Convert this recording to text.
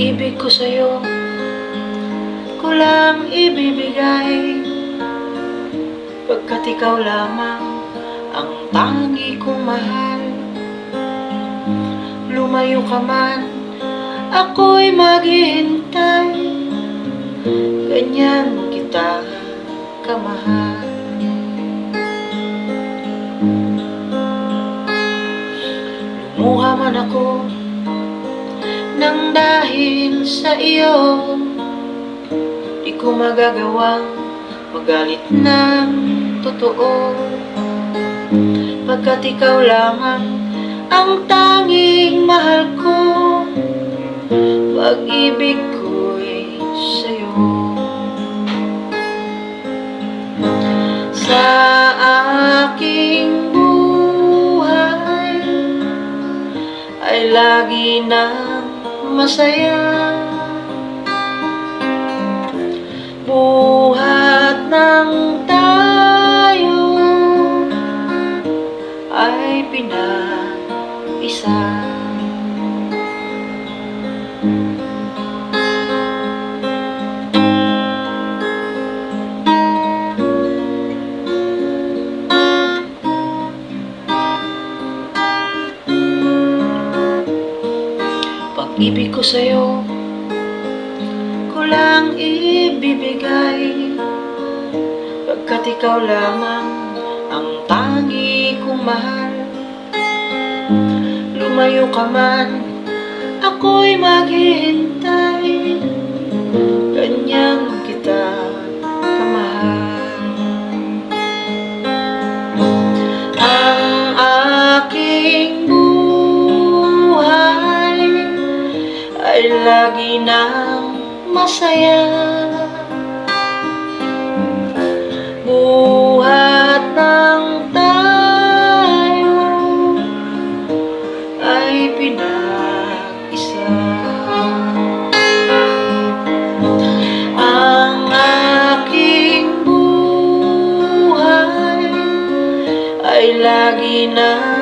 Pag-ibig ko sa'yo, ko lang ibibigay, pagkat ikaw lamang ang tangi kong mahal. Lumayo ka man, ako'y maghihintay, ganyan kita kamahal. Lumuha man ako nang dahil sa iyo, di ko magagawang magalit ng totoo, pagkat ikaw lamang ang tanging mahal ko. Pag-ibig ko'y sa'yo. Sa aking buhay ay lagi nang masaya, buhat ng tayo ay pinag-isa. Pag-ibig ko sa'yo, ko lang ibibigay, pagkat ikaw lamang ang tangi kong mahal. Lumayo ka man, ako'y maghihintay, ganyan kita kamahal. Ang aking buhay ay lagi nang masaya, buhat ng tayo ay pinag-isa. Ang aking buhay ay lagi nang